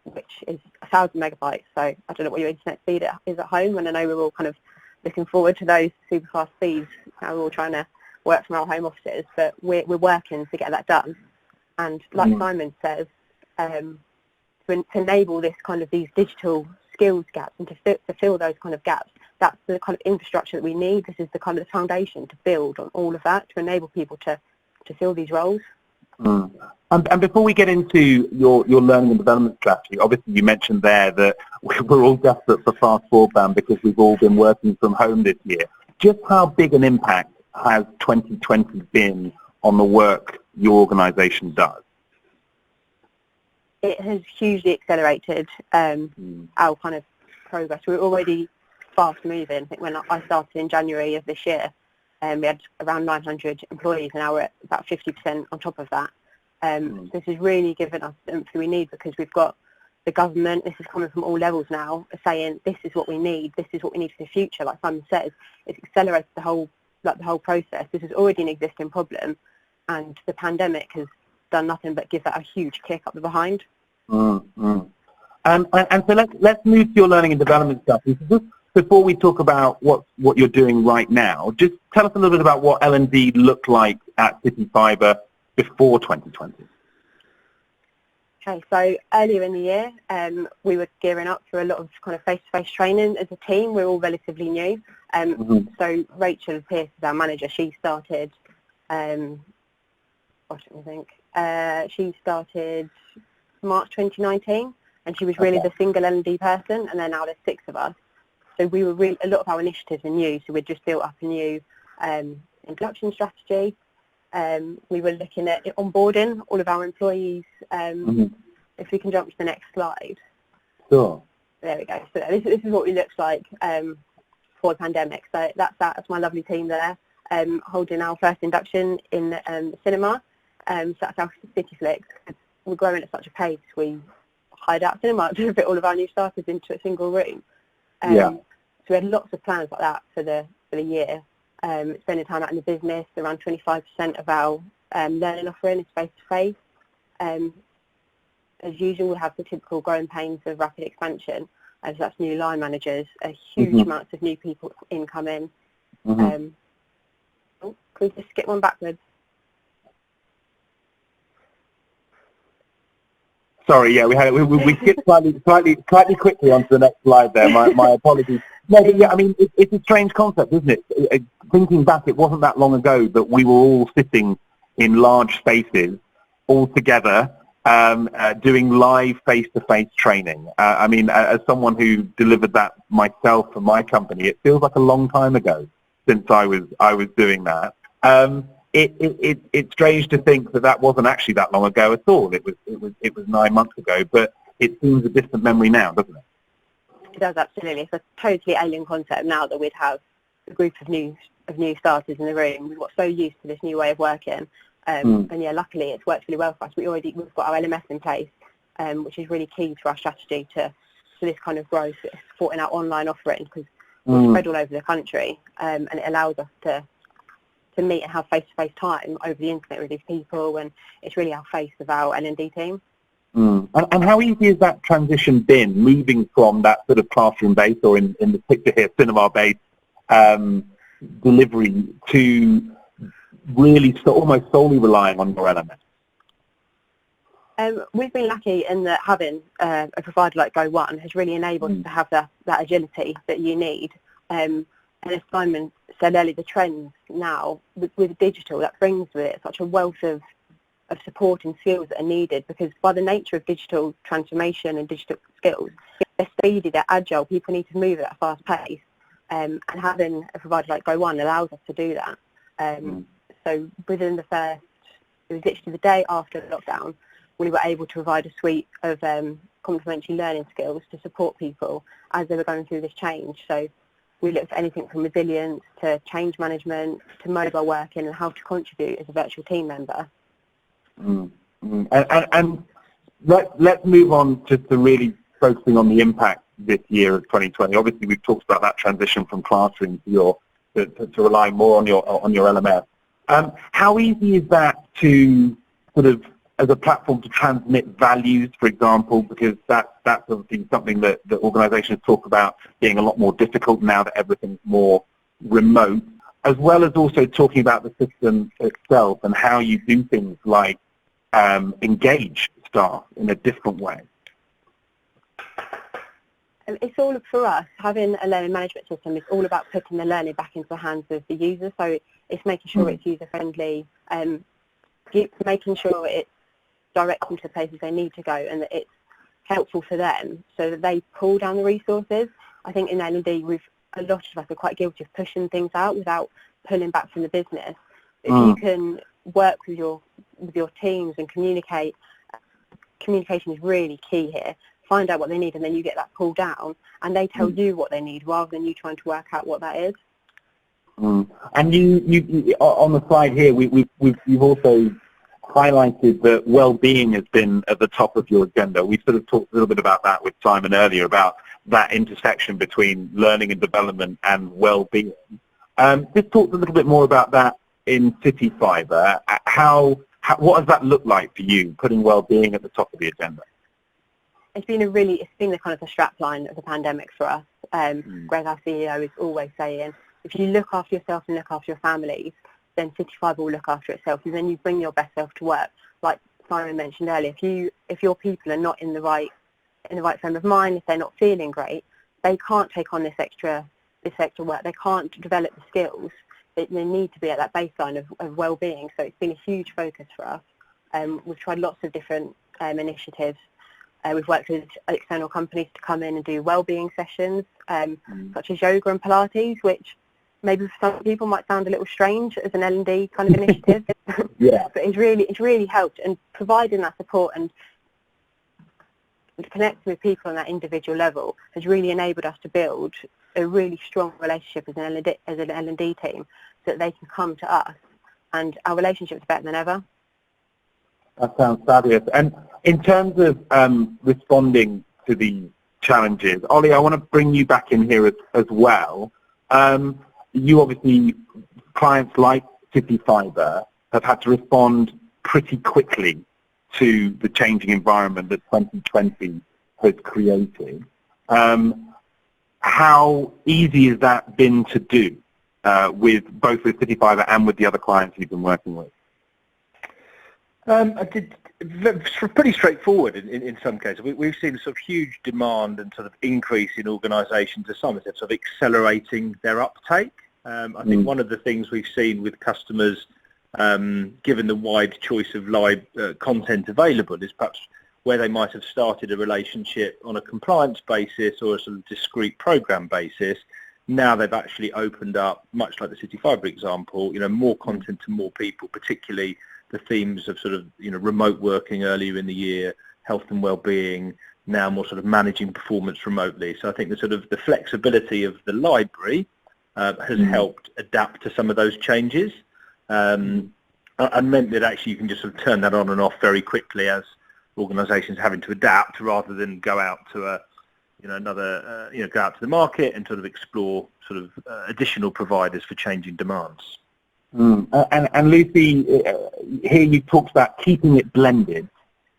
which is 1,000 megabytes. So I don't know what your internet speed is at home, and I know we're all kind of looking forward to those super fast speeds. We're all trying to work from our home offices, but we're working to get that done. And like Simon says, to enable this kind of these digital skills gaps and to fill those kind of gaps, that's the kind of infrastructure that we need. This is the kind of foundation to build on all of that, to enable people to fill these roles. Mm. And before we get into your learning and development strategy, obviously you mentioned there that we're all desperate for fast broadband because we've all been working from home this year. Just how big an impact has 2020 been on the work your organisation does? It has hugely accelerated our kind of progress. We're already fast moving. I think when I started in January of this year, we had around 900 employees, and now we're at about 50% on top of that. This has really given us the emphasis we need, because we've got the government, this is coming from all levels now, saying this is what we need, this is what we need for the future. Like Simon says, it's accelerated the whole process. This is already an existing problem, and the pandemic has done nothing but give that a huge kick up the behind. Mm-hmm. And so let's move to your learning and development stuff. Just before we talk about what you're doing right now, just tell us a little bit about what L&D looked like at City Fibre before 2020. Okay, so earlier in the year, we were gearing up for a lot of kind of face-to-face training as a team. We're all relatively new. So Rachel Pierce is our manager. She started, she started March 2019, and she was really the single L&D person, and then now there's 6 of us. So we were really, a lot of our initiatives are new, so we'd just built up a new induction strategy. We were looking at onboarding all of our employees. If we can jump to the next slide. Sure. There we go. So this is what it looks like before the pandemic. So that's my lovely team there, holding our first induction in the cinema. So that's our City Flicks. We're growing at such a pace, we hired out cinema to fit all of our new starters into a single room. So we had lots of plans like that for the year. Spending time out in the business. Around 25% of our learning offering is face-to-face. As usual, we'll have the typical growing pains of rapid expansion. So that's new line managers, a huge amount of new people incoming. Can we just skip one backwards? Sorry, yeah, we skipped slightly quickly onto the next slide there. My apologies. No, but yeah, I mean, it's a strange concept, isn't it? Thinking back, it wasn't that long ago that we were all sitting in large spaces, all together, doing live face-to-face training. I mean, as someone who delivered that myself for my company, it feels like a long time ago since I was doing that. It's strange to think that wasn't actually that long ago at all. It was 9 months ago, but it seems a distant memory now, doesn't it? It does, absolutely. It's a totally alien concept now that we'd have a group of new starters in the room. We got so used to this new way of working, and yeah, luckily it's worked really well for us. We've got our LMS in place, which is really key to our strategy to this kind of growth, supporting our online offering, because we're spread all over the country, and it allows us to meet and have face-to-face time over the internet with these people, and it's really our face of our L&D team. And how easy has that transition been, moving from that sort of classroom-based, or in the picture here, cinema-based delivery, to really almost solely relying on your LMS? We've been lucky in that having a provider like Go1 has really enabled us to have that agility that you need. And as Simon said earlier, the trends now with digital, that brings with it such a wealth of support and skills that are needed, because by the nature of digital transformation and digital skills, they're speedy, they're agile, people need to move at a fast pace, and having a provider like Go1 allows us to do that. So within it was literally the day after lockdown, we were able to provide a suite of complementary learning skills to support people as they were going through this change. So we looked at anything from resilience to change management to mobile working and how to contribute as a virtual team member. And let's move on to really focusing on the impact this year of 2020. Obviously, we've talked about that transition from classroom to relying more on your LMS. How easy is that to sort of, as a platform, to transmit values, for example, because that's obviously something that organisations talk about being a lot more difficult now that everything's more remote, as well as also talking about the system itself and how you do things like engage staff in a different way. It's all, for us, having a learning management system is all about putting the learning back into the hands of the user. So it's making sure it's user-friendly, making sure it's direct them to the places they need to go and that it's helpful for them so that they pull down the resources. I think in L&D, a lot of us are quite guilty of pushing things out without pulling back from the business. If you can work with your teams and communicate, communication is really key here. Find out what they need and then you get that pulled down and they tell you what they need rather than you trying to work out what that is. And you on the slide here, you've also highlighted that well-being has been at the top of your agenda. We sort of talked a little bit about that with Simon earlier, about that intersection between learning and development and well-being. Just talk a little bit more about that in City Fibre. What does that look like for you, putting well-being at the top of the agenda? It's been the kind of the strap line of the pandemic for us. Greg, our CEO, is always saying, if you look after yourself and look after your families, then City Fibre will look after itself, and then you bring your best self to work. Like Simon mentioned earlier, if your people are not in the right frame of mind, if they're not feeling great, they can't take on this extra work. They can't develop the skills. They need to be at that baseline of well-being. So it's been a huge focus for us. We've tried lots of different initiatives. We've worked with external companies to come in and do well-being sessions, such as yoga and Pilates, which maybe for some people might sound a little strange as an L&D kind of initiative. Yeah. But it's really helped, and providing that support and connecting with people on that individual level has really enabled us to build a really strong relationship as an L&D team, so that they can come to us, and our relationship is better than ever. That sounds fabulous. And in terms of responding to the challenges, Ollie, I want to bring you back in here as well. You obviously, clients like City Fibre have had to respond pretty quickly to the changing environment that 2020 has created. How easy has that been to do with both with City Fibre and with the other clients you've been working with? Pretty straightforward in some cases. We've seen sort of huge demand and sort of increase in organisations to some extent, sort of accelerating their uptake. I think one of the things we've seen with customers, given the wide choice of live content available, is perhaps where they might have started a relationship on a compliance basis or a sort of discrete program basis. Now they've actually opened up, much like the City Fibre example, more content to more people, particularly the themes of sort of, remote working earlier in the year, health and well-being, now more sort of managing performance remotely. So I think the flexibility of the library has helped adapt to some of those changes, and meant that actually you can just sort of turn that on and off very quickly as organisations having to adapt, rather than go out to go out to the market and sort of explore sort of additional providers for changing demands. And Lucy, here you talked about keeping it blended.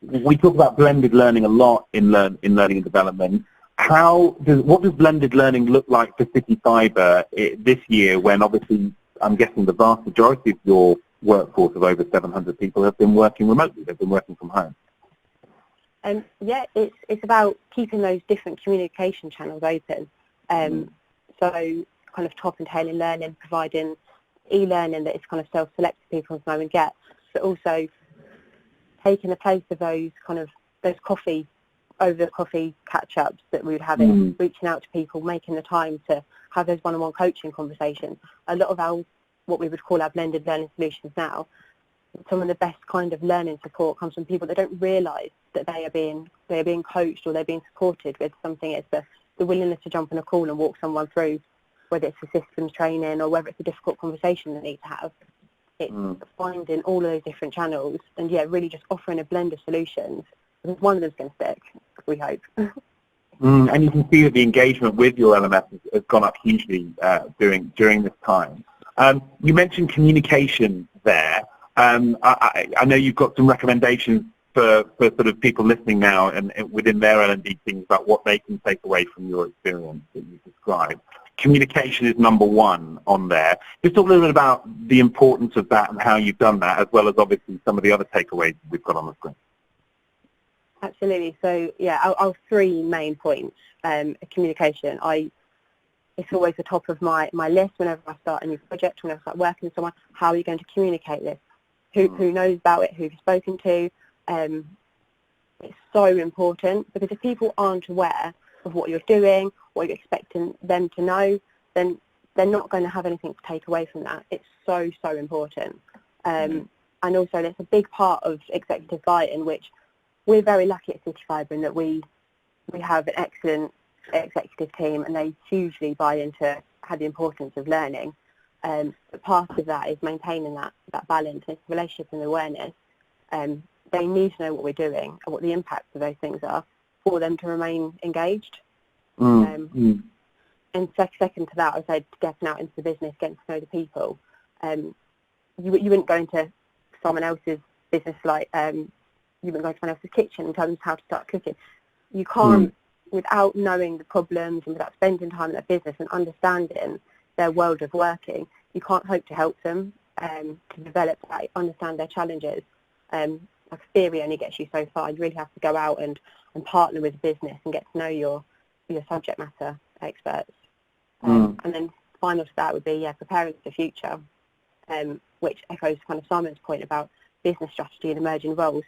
We talk about blended learning a lot in learning and development. What does blended learning look like for City Fibre this year, when obviously I'm guessing the vast majority of your workforce of over 700 people have been working remotely, they've been working from home? It's about keeping those different communication channels open. So kind of top and tail in learning, providing e-learning that is kind of self-selected people can go and get, but also taking the place of those coffee catch-ups that we would have, reaching out to people, making the time to have those one-on-one coaching conversations. A lot of what we would call our blended learning solutions now, some of the best kind of learning support comes from people that don't realise that they are being coached or they're being supported with something. It's the willingness to jump on a call and walk someone through, whether it's a systems training or whether it's a difficult conversation they need to have. It's finding all of those different channels and really just offering a blend of solutions, because one of them's going to stick, we hope. And you can see that the engagement with your LMS has gone up hugely during this time. You mentioned communication there. I know you've got some recommendations for sort of people listening now and within their L&D teams about what they can take away from your experience that you described. Communication is number one on there. Just talk a little bit about the importance of that and how you've done that, as well as obviously some of the other takeaways we've got on the screen. Absolutely. So our three main points. Communication. It's always the top of my list whenever I start a new project, whenever I start working with someone. How are you going to communicate this? who knows about it, who you've spoken to. It's so important, because if people aren't aware of what you're doing, what you're expecting them to know, then they're not going to have anything to take away from that. It's so, so important. And also, there's a big part of executive buy-in, which we're very lucky at City Fibre in that we have an excellent executive team, and they hugely buy into the importance of learning. But part of that is maintaining that balance, and it's relationship and awareness. They need to know what we're doing and what the impacts of those things are for them to remain engaged. And second to that, I would say getting out into the business, getting to know the people. You wouldn't go into someone else's business like you wouldn't go to someone else's kitchen and tell them how to start cooking. You can't, without knowing the problems and without spending time in their business and understanding their world of working, you can't hope to help them to develop that, understand their challenges. Like theory only gets you so far. You really have to go out and partner with the business and get to know your subject matter experts. And then final to that would be preparing for the future, which echoes kind of Simon's point about business strategy and emerging roles.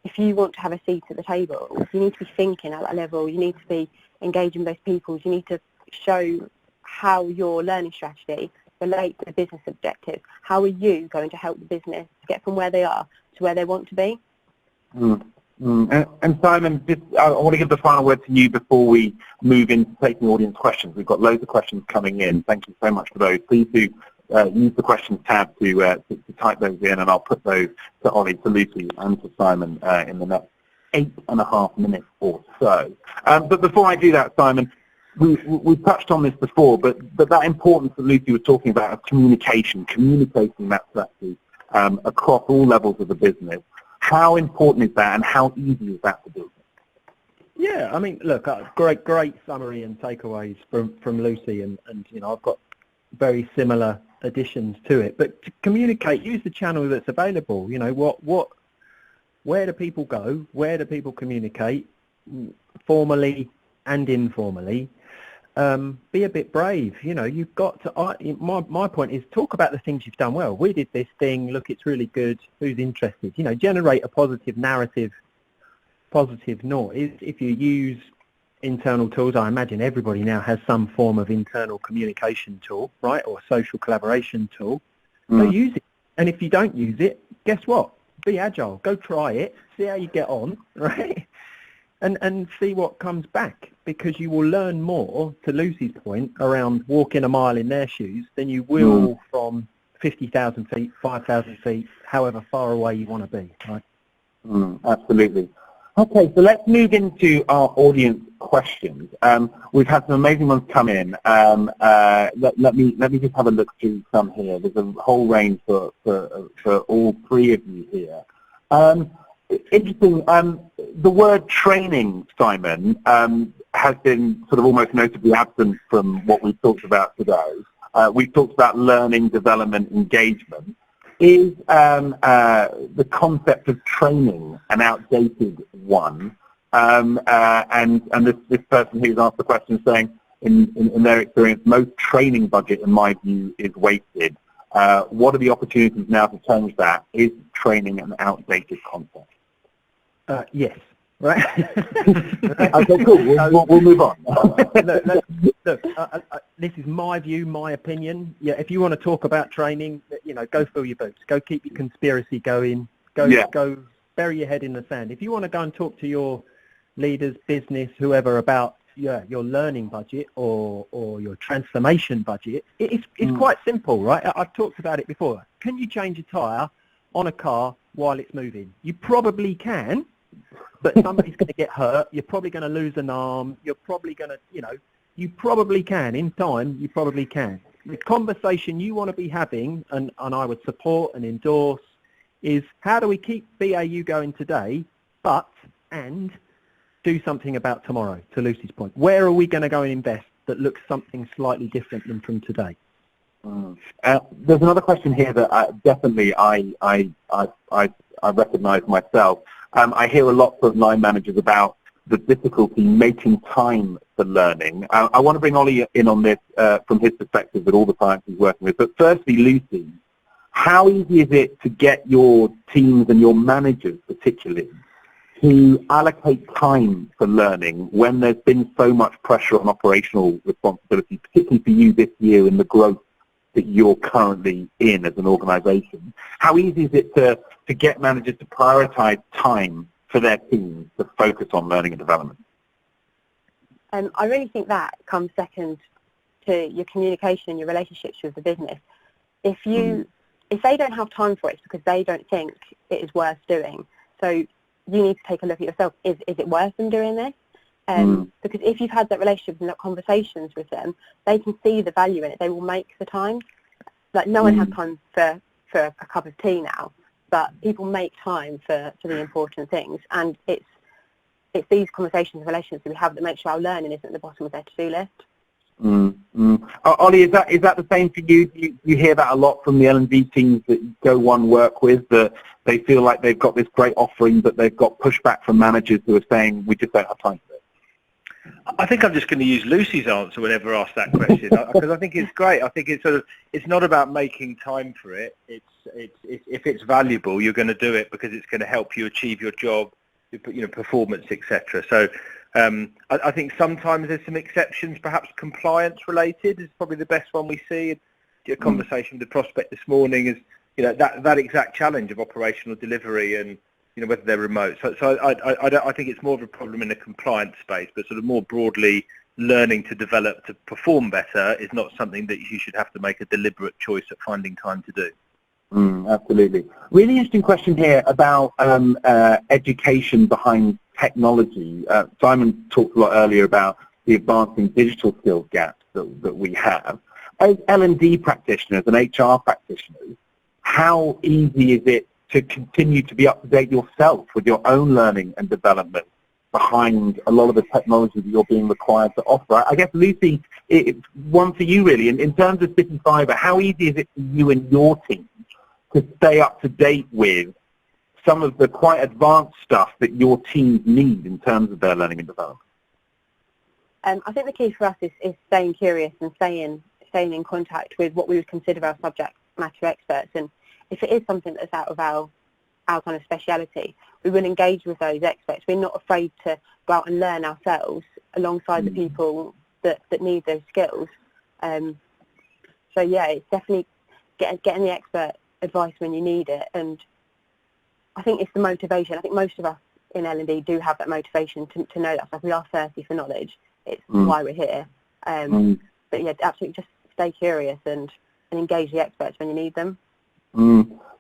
If you want to have a seat at the table, you need to be thinking at that level. You need to be engaging with those people. You need to show how your learning strategy relates to the business objectives. How are you going to help the business get from where they are to where they want to be? And Simon, I want to give the final word to you before we move into taking audience questions. We've got loads of questions coming in. Thank you so much for those. Please do use the questions tab to type those in, and I'll put those to Ollie, to Lucy, and to Simon in the next 8.5 minutes or so. But before I do that, Simon, we've touched on this before, but that importance that Lucy was talking about of communicating that strategy across all levels of the business. How important is that, and how easy is that to do? Yeah, I mean, look, great summary and takeaways from Lucy, and I've got very similar additions to it. But to communicate, use the channel that's available. Where do people go? Where do people communicate, formally and informally? Be a bit brave. You've got to. My point is, talk about the things you've done well. We did this thing. Look, it's really good. Who's interested? Generate a positive narrative, positive noise. If you use internal tools, I imagine everybody now has some form of internal communication tool, right, or social collaboration tool. So use it. And if you don't use it, guess what? Be agile. Go try it. See how you get on, right? And see what comes back, because you will learn more, to Lucy's point, around walking a mile in their shoes than you will from 50,000 feet, 5,000 feet, however far away you want to be, right? Absolutely. Okay, so let's move into our audience questions. We've had some amazing ones come in. Let me just have a look through some here. There's a whole range for all three of you here. Interesting. The word training, Simon, has been sort of almost notably absent from what we've talked about today. We've talked about learning, development, engagement. Is the concept of training an outdated one? And this person who's asked the question is saying, in their experience, most training budget, in my view, is wasted. What are the opportunities now to change that? Is training an outdated concept? Yes. Right. Okay, cool. We'll move on. Look, this is my view, my opinion. Yeah, if you want to talk about training, go fill your boots. Go keep your conspiracy going. Go bury your head in the sand. If you want to go and talk to your leaders, business, whoever, about your learning budget or your transformation budget, it's quite simple, right? I've talked about it before. Can you change a tyre on a car while it's moving? You probably can. But somebody's going to get hurt. You're probably going to lose an arm. You're probably going to, you probably can. In time, you probably can. The conversation you want to be having, and I would support and endorse, is how do we keep BAU going today, and do something about tomorrow, to Lucy's point. Where are we going to go and invest that looks something slightly different than from today? There's another question here that definitely I recognise myself. I hear a lot from line managers about the difficulty making time for learning. I want to bring Ollie in on this from his perspective with all the clients he's working with. But firstly, Lucy, how easy is it to get your teams and your managers particularly to allocate time for learning when there's been so much pressure on operational responsibility, particularly for you this year in the growth that you're currently in as an organisation? How easy is it to get managers to prioritise time for their teams to focus on learning and development? I really think that comes second to your communication and your relationships with the business. If they don't have time for it, it's because they don't think it is worth doing. So you need to take a look at yourself. Is it worth them doing this? Because if you've had that relationship and that conversations with them, they can see the value in it. They will make the time. Like no one has time for a cup of tea now, but people make time for the important things. And it's these conversations and relationships that we have that make sure our learning isn't at the bottom of their to-do list. Ollie, is that the same for you? You hear that a lot from the L&D teams that Go One work with, that they feel like they've got this great offering, but they've got pushback from managers who are saying, we just don't have time for it? I think I'm just going to use Lucy's answer whenever asked that question, because I think it's great. I think it's not about making time for it. It's if it's valuable, you're going to do it because it's going to help you achieve your job, performance, etc. So I think sometimes there's some exceptions, perhaps compliance related is probably the best one we see. A conversation with the prospect this morning is that exact challenge of operational delivery and whether they're remote. So I think it's more of a problem in the compliance space, but sort of more broadly, learning to develop to perform better is not something that you should have to make a deliberate choice at finding time to do. Absolutely. Really interesting question here about education behind technology. Simon talked a lot earlier about the advancing digital skills gaps that we have. As L&D practitioners and HR practitioners, how easy is it to continue to be up to date yourself with your own learning and development behind a lot of the technology that you're being required to offer? I guess, Lucy, one for you really. In terms of City Fibre, how easy is it for you and your team to stay up to date with some of the quite advanced stuff that your teams need in terms of their learning and development? I think the key for us is staying curious and staying in contact with what we would consider our subject matter experts. And if it is something that's out of our kind of speciality, we will engage with those experts. We're not afraid to go out and learn ourselves alongside the people that need those skills. So yeah, it's definitely getting the expert advice when you need it. And I think it's the motivation. I think most of us in L&D do have that motivation to know that stuff. We are thirsty for knowledge. It's why we're here. But yeah, absolutely just stay curious and engage the experts when you need them.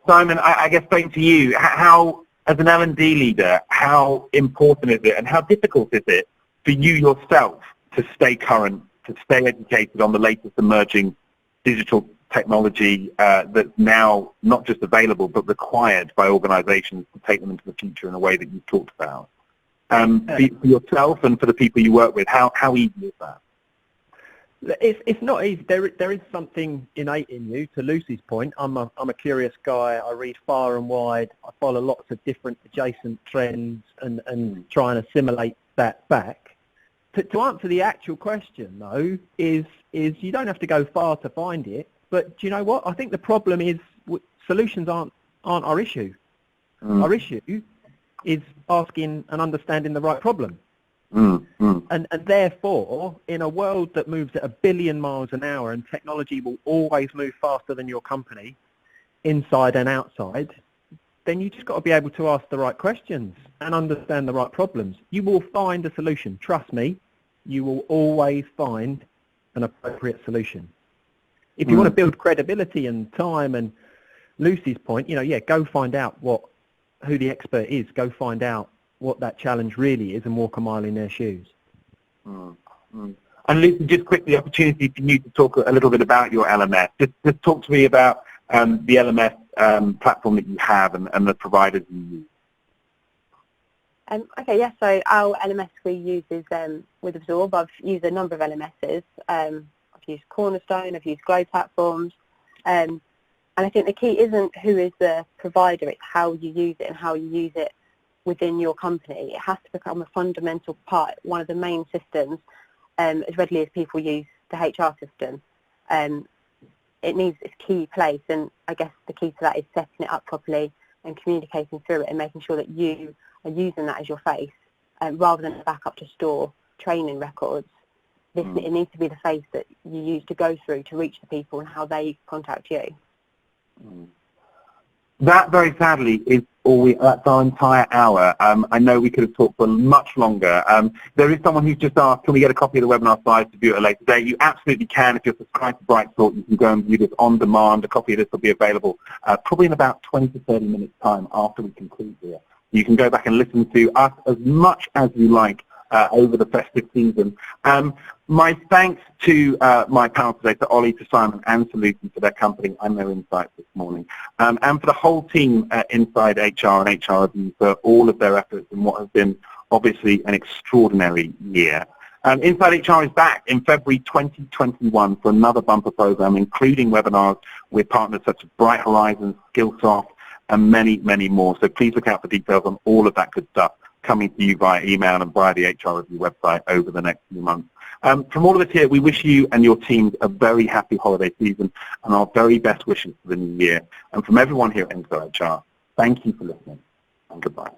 Simon, I guess same to you. How, as an L&D leader, how important is it and how difficult is it for you yourself to stay current, to stay educated on the latest emerging digital technology that's now not just available but required by organisations to take them into the future in a way that you've talked about? For yourself and for the people you work with, how easy is that? It's not easy. There is something innate in you. To Lucy's point, I'm a curious guy. I read far and wide. I follow lots of different adjacent trends and try and assimilate that back. To answer the actual question though, is you don't have to go far to find it. But do you know what? I think the problem is solutions aren't our issue. Our issue is asking and understanding the right problem. And therefore, in a world that moves at 1 billion miles an hour and technology will always move faster than your company, inside and outside, then you just got to be able to ask the right questions and understand the right problems. You will find a solution. Trust me, you will always find an appropriate solution. If you want to build credibility and time, and Lucy's point, go find out who the expert is. Go find out what that challenge really is and walk a mile in their shoes. And Lucy, just quickly, opportunity for you to talk a little bit about your LMS. Just talk to me about the LMS platform that you have and the providers you use. So our LMS we use is with Absorb. I've used a number of LMSs. I've used Cornerstone, I've used Glow platforms. And I think the key isn't who is the provider, it's how you use it and how you use it within your company. It has to become a fundamental part, one of the main systems, as readily as people use the HR system. it needs its key place, and I guess the key to that is setting it up properly and communicating through it and making sure that you are using that as your face, rather than a backup to store training records. It needs to be the face that you use to go through to reach the people and how they contact you. That, very sadly, is that's our entire hour. I know we could have talked for much longer. There is someone who's just asked, can we get a copy of the webinar slides to view at a later date? You absolutely can. If you're subscribed to BrightThought, you can go and view this on demand. A copy of this will be available probably in about 20 to 30 minutes' time after we conclude here. You can go back and listen to us as much as you like over the festive season. My thanks to my panel today, to Ollie, to Simon, and to Lucy for their company and their insights this morning, and for the whole team inside HR and HR for all of their efforts in what has been obviously an extraordinary year. Inside HR is back in February 2021 for another bumper program, including webinars with partners such as Bright Horizons, Skillsoft, and many, many more. So please look out for details on all of that good stuff coming to you via email and via the HR Review website over the next few months. From all of us here, we wish you and your teams a very happy holiday season and our very best wishes for the new year. And from everyone here at Inside HR, thank you for listening and goodbye.